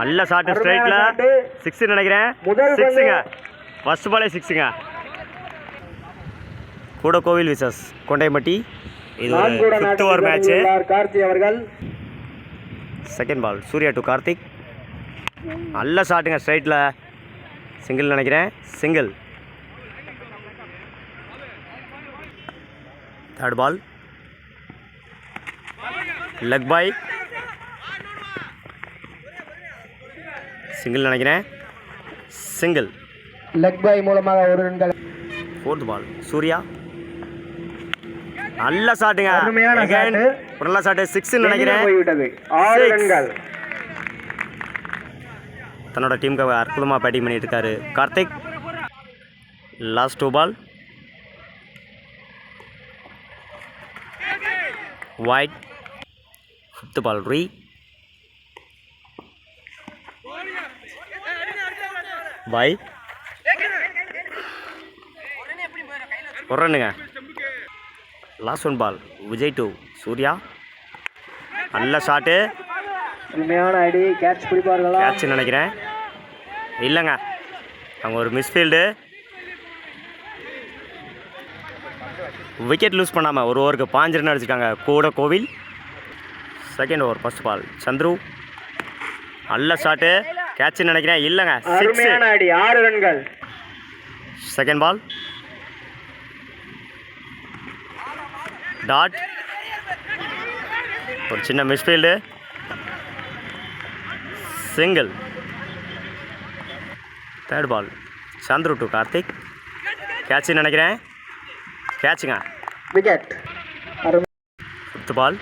நல்ல ஷாட் ஸ்ட்ரைட்ல 6 நினைக்கிறேன். 6ங்க. ஃபர்ஸ்ட் பாலே 6ங்க. கூடக்கோவில் விசஸ் கொண்டைமட்டி. இது ஒரு 5th ஓவர் மேட்ச். கார்த்தி அவர்கள் second ball Surya to Karthik. நல்ல ஷாட்டுங்க ஸ்ட்ரைட்ல. சிங்கிள் நினைக்கிறேன். Single. Third ball leg bye. Single நினைக்கிறேன். சிங்கிள். லெக் பாய் மூலமாக ஒரு ரன்கள். Fourth ball Surya. நல்ல ஷாட்டுங்க. நல்ல ஷாட்டு 6 நினைக்கிறேன். 6 ரன்கள். தன்னோட டீமுக்கு அற்புதமாக பேட்டிங் பண்ணிட்டு இருக்காரு Karthik. Last 2 ball wide. 5th ball re. Bye ஒரு ரன்னுங்க. Last 1 ball Vijay to Surya. நல்ல ஷாட்டு. அடி கேட்ச் பிடிப்பார்களா? கேட்ச் நினைக்கிறேன். இல்லைங்க, அவங்க ஒரு மிஸ்ஃபீல்டு. விக்கெட் லூஸ் பண்ணாமல் ஒரு ஓவருக்கு 5 ரன் அடிச்சிருக்காங்க Koodakovil. Second over first ball Chandru. நல்ல ஷாட்டு. கேட்ச் நினைக்கிறேன். இல்லைங்க, 6 அடி 6 ரன்கள். Second ball dot. ஒரு சின்ன misfield. Single. Third ball Chandru to Karthik. Catch நினைக்கிறேன். கேட்சுங்க. விக்கெட். 5th பால்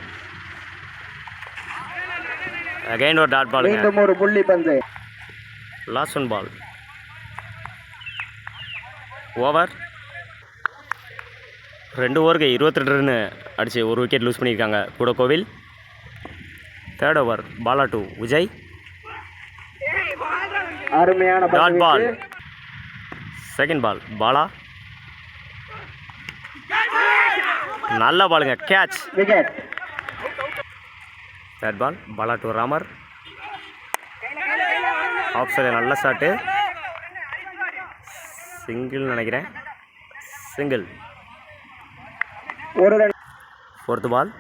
அகைன் ஒரு டாட் பால். மீண்டும் ஒரு புள்ளி பந்து. லாஸ்ட் 1 பால் ஓவர். 2 ஓவருக்கு 22 ரன் அடிச்சு ஒரு விக்கெட் லூஸ் பண்ணியிருக்காங்க Koodakovil. Third over Bala to Vijay. அருமையான dot ball. Second ball Bala. நல்ல பாலுங்க. Catch. Wicket. Third ball Bala to Ramar. Off side நல்ல ஷாட்டு. சிங்கிள் நினைக்கிறேன். சிங்கிள். ஒரு ரன். ஃபோர்த் பால்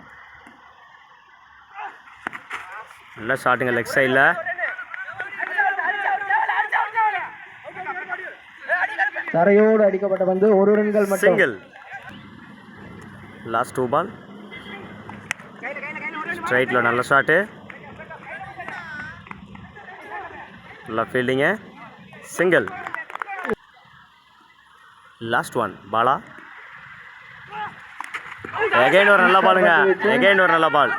நல்ல ஷாட்டுங்க லெக் சைடில். தரையோடு அடிக்கப்பட்ட வந்து ஒரு ரன்கள் மட்டும். சிங்கிள். லாஸ்ட் 2 பால் ஸ்ட்ரைட்டில் நல்ல ஷாட்டு. நல்லா fielding. Single. Last 1 Bala. Again ஒரு நல்ல பாலுங்க. எகைன் ஒரு நல்ல பால்.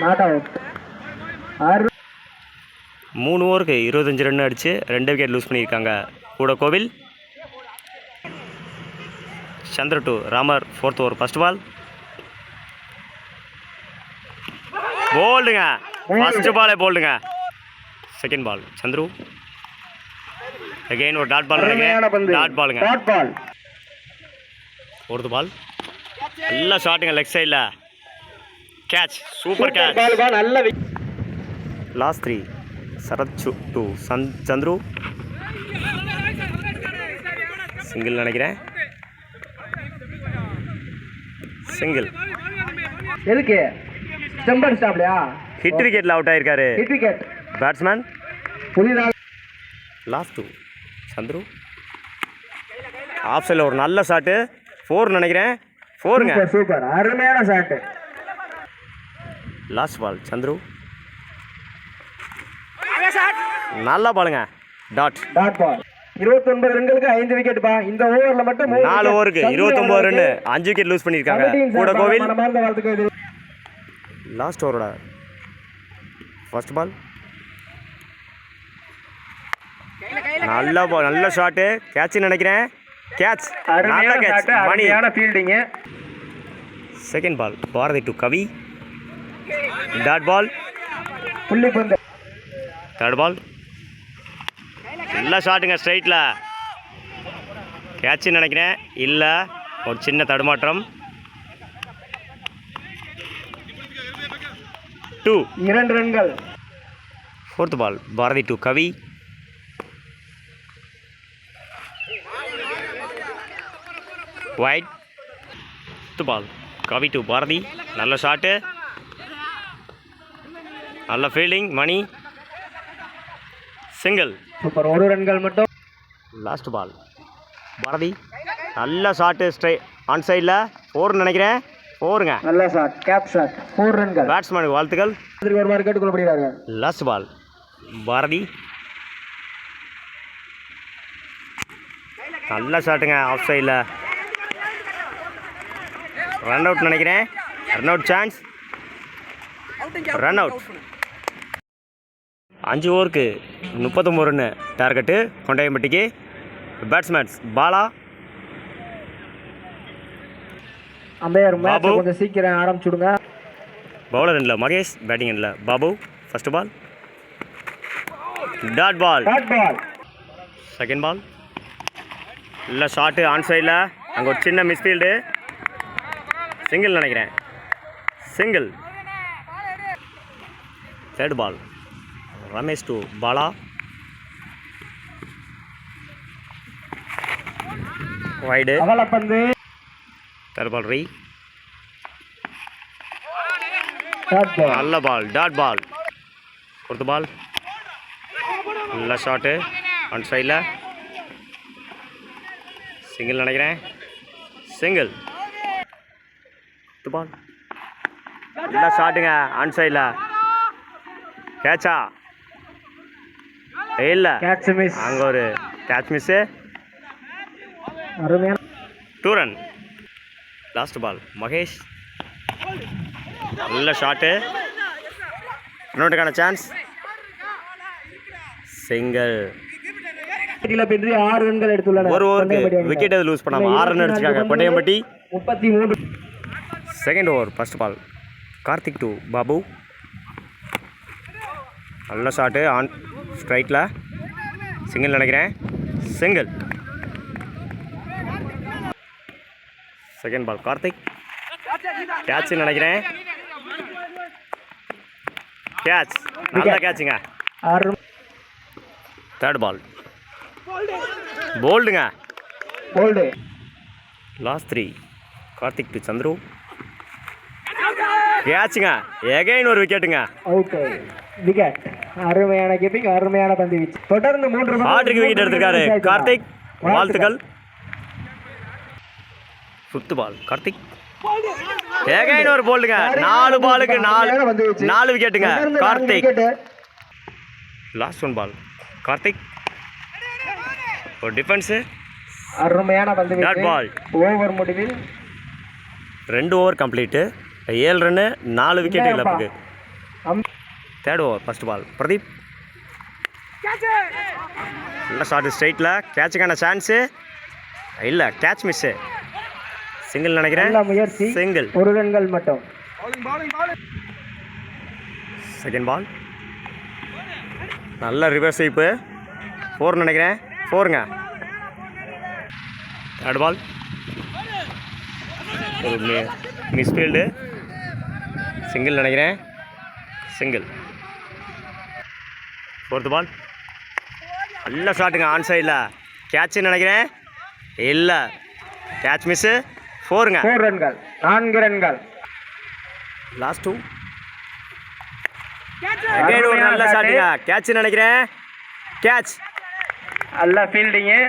Not out. 3 ஓவருக்கு 25 ரன் அடித்து 2 விக்கெட் லூஸ் பண்ணியிருக்காங்க Koodakovil. Chandra to Ramar. 4th over first ball போல்டுங்க. ஃபர்ஸ்ட் பாலே போல்டுங்க. Second ball Chandru. அகைன் ஒரு டாட் பால். டாட் பாலுங்க. Dot ball. 4th பால் நல்ல ஷாட்டுங்க லெக் சைடில். கேட்ச். Super catch. நல்ல last 3 Sarath to Chandru. Single நினைக்கிறேன். சிங்கிள். எதுக்கு ஸ்டம்பர் ஸ்டாப்லையா? ஹிட் விக்கெட்டில் அவுட் ஆயிருக்காரு ஹிட் விக்கெட் பேட்ஸ்மேன். புதிதாக. லாஸ்ட் 2 சந்துரு. ஆஃப் சைடில் ஒரு நல்ல ஷாட்டு. 4 நினைக்கிறேன். 4ங்க. சூப்பர் அருமையான ஷாட். Last ball Chandru. நல்ல பாலுங்க. டாட். Dot ball. 29 ரன்களுக்கு 5 விக்கெட் பா. இந்த ஓவர்ல மட்டும் 4 ஓவருக்கு 29 ரன் 5 விக்கெட் லூஸ் பண்ணியிருக்காங்க கூடக்கோவில். லாஸ்ட் ஓவரோட ஃபர்ஸ்ட் பால் நல்ல பால். நல்ல ஷாட்டு. கேட்ச் நினைக்கிறேன். கேட்ச். நல்ல கேட்ச். அருமையான fielding. Second ball Bharathi to Kavi. Dot ball. புள்ளி பந்து. தேர்ட் பால் நல்ல ஷாட்டுங்க ஸ்ட்ரைட்டில். கேட்ச் நினைக்கிறேன். இல்லை, ஒரு சின்ன தடுமாற்றம். 2. 2 ரன்கள். Fourth ball, Bharati to Kavi. Wide. Fifth ball, Kavi to Bharati. நல்ல ஷாட்டு, நல்ல ஃபீல்டிங், மணி. சிங்கிள். சூப்பர், 1 ரன்கள் மட்டும். லாஸ்ட் பால், பாரதி நல்ல ஷாட்டு, ஆன் சைடில் 4 நினைக்கிறேன். 4ங்க. நல்ல ஷாட், கேப் ஷாட், 4 ரன்கள். பேட்ஸ்மேனுக்கு வாழ்த்துக்கள். வருமாறு கேட்டுக்கொள்ளப்படுகிறார்கள். லாஸ்ட் பால், பாரதி நல்ல ஷாட்டுங்க, ஆஃப் சைடில். ரன் அவுட் நினைக்கிறேன். Run out chance, run out. 5 ஓவருக்கு 39 ரன்னு டார்கெட்டு கொண்டையம்பட்டிக்கு. பேட்ஸ்மேன்ஸ் பாலா, அம்பையர் மேட்ச் கொஞ்சம் சீக்கிரம் ஆரம்பிச்சுடுங்க. பவுலர் எண்ணில் மகேஷ், பேட்டிங் எண்ணில் Babu. First ball dot ball. Second ball இல்லை ஷாட்டு, ஆன் சைடில். அங்கே ஒரு சின்ன மிஸ்ஃபீல்டு, சிங்கிள் நினைக்கிறேன். Single. Third ball, Ramesh to Bala. Wide. Third ball re. நல்ல ball, dot ball. Fourth ball நல்ல ஷாட்டு, ஆன் சைடில். சிங்கிள் நினைக்கிறேன். சிங்கிள். ஃபிஃப்த் பால் நல்ல ஷாட்டுங்க, ஆன் சைடில். கேட்சா இல்லை, அங்கே ஒரு catch miss. 2 run. Last ball, Mahesh நல்ல ஷாட்டு, ரன்அவுட்டுக்கான சான்ஸ். சிங்கிள். 6 ரன்கள் எடுத்துள்ளனர். ஒரு ஓவருக்கு விக்கெட் எது லூஸ் பண்ணாமல் 6 ரன் அடிச்சிருக்காங்க Kondayampatti. 33. Second over, first ball, Karthik to Babu. நல்ல ஷாட்டு, ஆன் ஸ்ட்ரைட்டில். சிங்கிள் நினைக்கிறேன். Single. Second ball, Karthik catch நினைக்கிறேன். கேட்ச், நல்ல கேட்சுங்க. தேர்ட் பால் போல்டுங்க. Last 3, Karthik to Chandru. கேட்சுங்க, எகைன் ஒரு விக்கெட்டுங்க. Out, wicket. அருமையான கீப்பிங், அருமையான பந்து வீச்சு. தொடர்ந்து 3 ஆட்டுக்கு விக்கெட் எடுத்திருக்காரு கார்த்திக், வாழ்த்துக்கள். ஃபிஃப்த் பால், கார்த்திக் எகைன் ஒரு போல்டுங்க. 4 பாலுக்கு 4 விக்கெட்டுங்க கார்த்திக். லாஸ்ட் 1 பால், கார்த்திக் ஒரு டிஃபென்ஸு, அருமையான பந்து டாட் பால். ஓவர் முடிவில் 2 ஓவர் கம்ப்ளீட்டு, 7 ரன்னு, 4 விக்கெட் இழப்புக்கு. Third over, first ball, Pradeep நல்ல ஷார்ட் ஸ்ட்ரைட்டில். கேட்சுக்கான சான்ஸு இல்லை, கேட்ச் மிஸ்ஸு. சிங்கிள் நினைக்கிறேன். சிங்கிள். 1 ரன்கள் மட்டும். செகண்ட் பால் நல்ல ரிவர்ஸ் ஸ்வீப்பு, 4 நினைக்கிறேன். 4ங்க. தேர்ட் பால் ஒரு மிஸ்ஃபீல்டு, சிங்கிள் நினைக்கிறேன். சிங்கிள். ஃபோர்த் பால் நல்ல ஷாட்டுங்க, ஆன் சைடில். கேட்சு நினைக்கிறேன். இல்லை, கேட்ச் மிஸ்ஸு. 4ங்க. 4 ரன்கள், 4 ரன்கள். லாஸ்ட் 2. அகைன் ஒரு நல்ல ஷாட்டுங்க, கேட்ச் நினைக்கிறேன். கேட்ச். நல்ல ஃபீல்டிங்கு.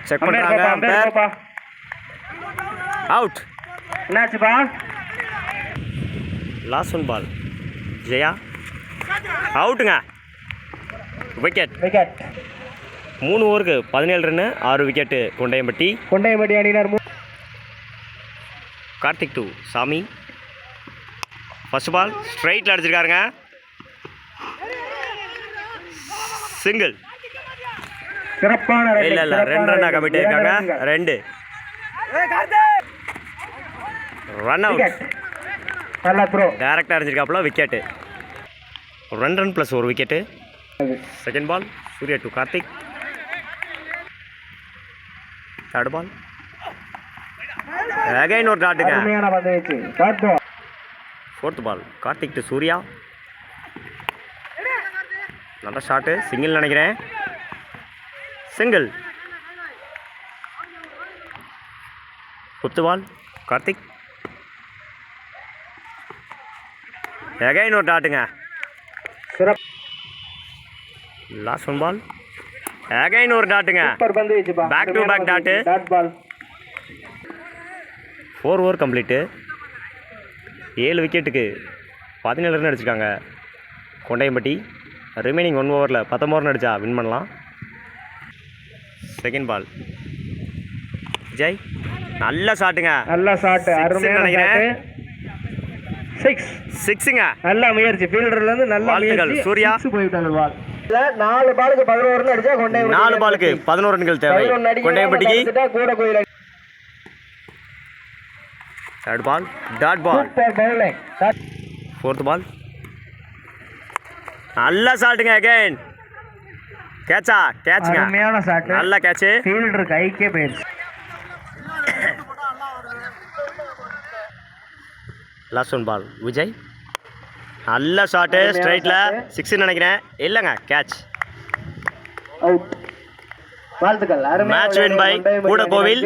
செக் பண்ணுறாங்க அம்பையர். அவுட். என்னாச்சுப்பா? லாஸ்ட் 1 பால், ஜெயா அவுட்டுங்க. விக்கெட். 3 ஓவருக்கு 17 ரன்னு, 6 விக்கெட்டு கொண்டையம்பட்டி. அணியினர். Karthik to Sami. First ball ஸ்ட்ரைட்டில் அடிச்சிருக்காருங்க. சிங்கிள். சிறப்பான இல்லை 2 ரன்னாக கமிட் ஆயிருக்காங்க. 2 ரன் அவுட். டேரக்டாக அடிச்சிருக்காப்புல, wicket. 2 run plus 1 wicket. Second ball, Surya to Karthik. Third ball again ஒரு டாட்டுங்க. 4th ball Karthik to Surya. நல்ல ஷாட்டு, சிங்கிள் நினைக்கிறேன். Single. 5th ball Karthik. Again ஒரு டாட்டுங்க. சிறப்பு. லாஸ்ட் 1 பால் எகைன் ஒரு டாட்டுங்க. சூப்பர் பந்து வீச்சுப்பா. Back to back dot. Dot ball. 4 over complete. 7 விக்கெட்டுக்கு 17 ரன் அடிச்சிருக்காங்க கொண்டையம்பட்டி. ரிமைனிங் 1 ஓவரில் 19 ரன் அடித்தா வின் பண்ணலாம். Second ball Vijay. நல்ல ஷாட்டுங்க. நல்ல ஷாட். அருமையான நினைக்கிறேன். ஷாட். 6ங்க. நல்ல முயற்சி. ஃபீல்டர்ல இருந்து நல்ல வாழ்த்துக்கள் முயற்சி. சூர்யா. 6 போயிட்டாங்க பால். 4 பாலுக்கு 11 ரன் அடிச்சா கொண்டையம்பட்டி. 4 பாலுக்கு 11 ரன்கள் தேவை கொண்டையம்பட்டிக்கு. கூட கோயில. Third ball dot ball. Super bowling. 4th ball நல்ல ஷாட்டுங்க. அகைன் கேட்சா. கேட்சுங்க. அருமையான ஷாட். நல்ல கேட்சு. ஃபீல்டர் கைக்கே போயிடுச்சு. Last 1 ball Vijay. நல்ல ஷாட்டு. ஸ்ட்ரைட்டில் 6 நினைக்கிறேன். இல்லைங்க கேட்ச். அவுட். வாழ்த்துக்கள். மேட்ச் வின் பை கூட கோவில்.